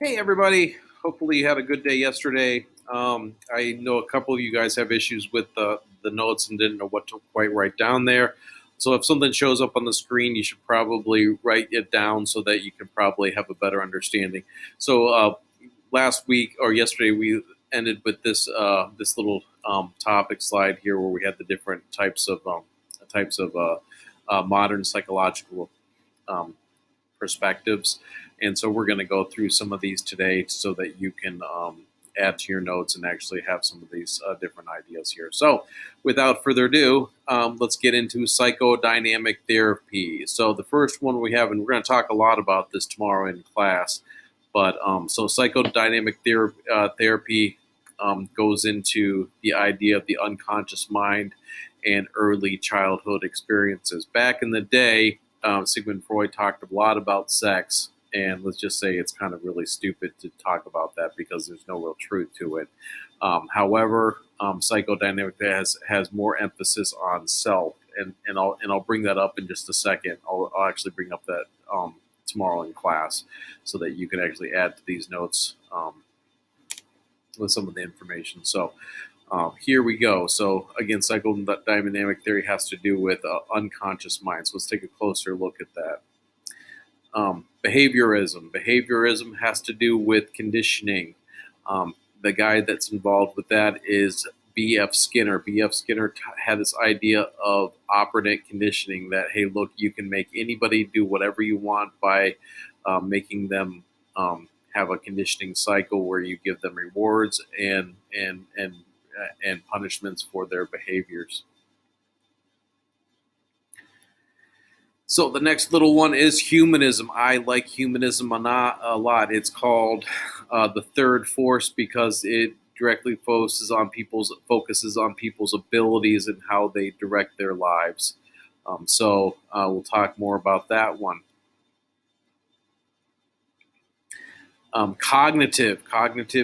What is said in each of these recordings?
Hey, everybody. Hopefully, you had a good day yesterday. I know a couple of you guys have issues with the notes and didn't know what to quite write down there. So, if something shows up on the screen, you should probably write it down so that you can probably have a better understanding. So, last week or yesterday, we ended with this little topic slide here where we had the different types of modern psychological um, perspectives. And so we're going to go through some of these today so that you can add to your notes and actually have some of these different ideas here. So, without further ado, let's get into psychodynamic therapy. So, the first one we have, and we're going to talk a lot about this tomorrow in class, but so psychodynamic therapy goes into the idea of the unconscious mind and early childhood experiences. Back in the day, Sigmund Freud talked a lot about sex, and let's just say it's kind of really stupid to talk about that because there's no real truth to it. However, psychodynamic has more emphasis on self, and I'll bring that up in just a second. I'll actually bring up that tomorrow in class so that you can actually add to these notes with some of the information. So here we go. So again, psychodynamic theory has to do with unconscious mind. So let's take a closer look at that. Behaviorism. Behaviorism has to do with conditioning. The guy that's involved with that is B.F. Skinner. B.F. Skinner had this idea of operant conditioning that, hey, look, you can make anybody do whatever you want by making them have a conditioning cycle where you give them rewards and punishments for their behaviors. So the next little one is humanism. I like humanism a lot. It's called the third force because it directly focuses on people's abilities and how they direct their lives. So we'll talk more about that one. Cognitive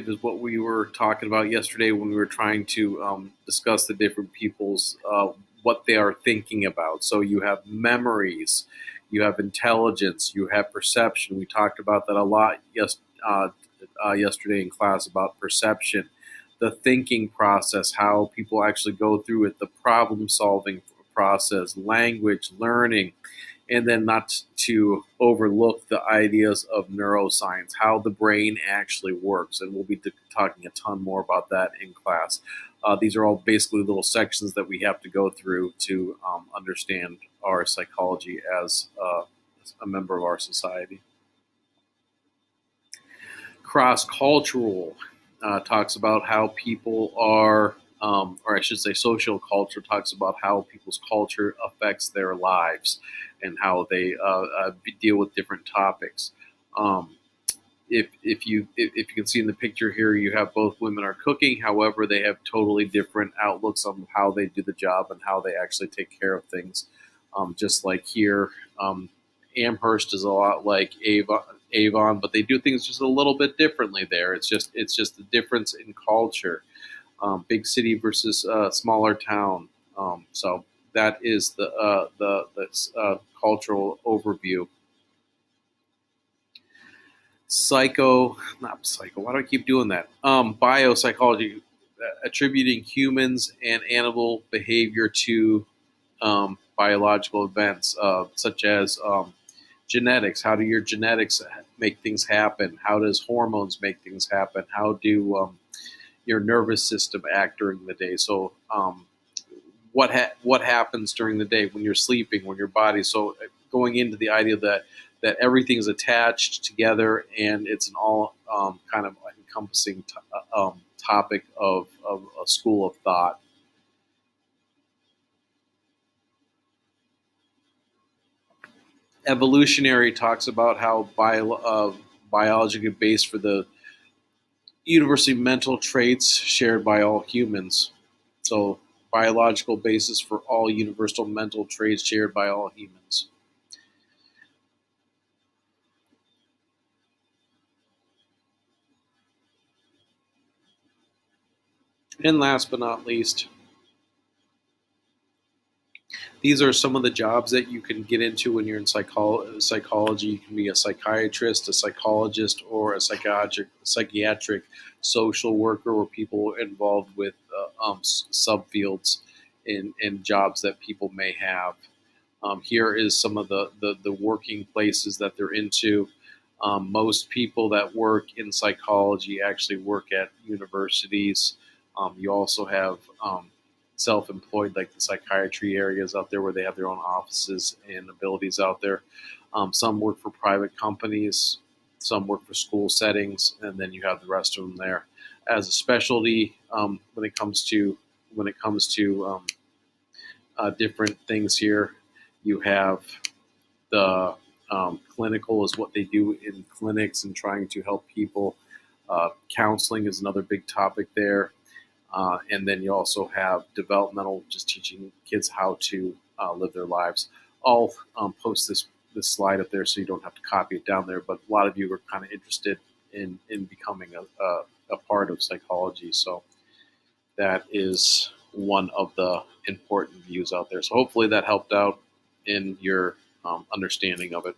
is what we were talking about yesterday when we were trying to discuss the different people's what they are thinking about. So you have memories, you have intelligence, you have perception. We talked about that a lot yesterday in class about perception, the thinking process, how people actually go through it, the problem solving process, language, learning, and then not to overlook the ideas of neuroscience, how the brain actually works. And we'll be talking a ton more about that in class. These are all basically little sections that we have to go through to understand our psychology as a member of our society. Cross cultural talks about how people are, or I should say, social culture talks about how people's culture affects their lives and how they deal with different topics. Um, if you can see in the picture here, you have both women are cooking. However, they have totally different outlooks on how they do the job and how they actually take care of things. Just like here, Amherst is a lot like Avon, but they do things just a little bit differently there. It's just the difference in culture, big city versus smaller town. So that is the cultural overview. Not psycho. Why do I keep doing that? Biopsychology, attributing humans and animal behavior to biological events, such as genetics. How do your genetics make things happen? How does hormones make things happen? How do your nervous system act during the day? So, what happens during the day when you're sleeping, when your body? So, going into the idea that everything is attached together and it's an all kind of encompassing topic of a school of thought. Evolutionary talks about how biology is based for the universally mental traits shared by all humans. So, biological basis for all universal mental traits shared by all humans. And last but not least, These are some of the jobs that you can get into when you're in psychology. You can be a psychiatrist, a psychologist, or a psychiatric social worker, or people involved with subfields in jobs that people may have. Here is some of the working places that they're into. Most people that work in psychology actually work at universities. You also have self-employed, like the psychiatry areas out there where they have their own offices and abilities out there. Some work for private companies, some work for school settings, and then you have the rest of them there. As a specialty, when it comes to different things here, you have the clinical is what they do in clinics and trying to help people. Counseling is another big topic there. And then you also have developmental, just teaching kids how to live their lives. I'll post this slide up there so you don't have to copy it down there. But a lot of you are kind of interested in becoming a part of psychology. So that is one of the important views out there. So hopefully that helped out in your understanding of it.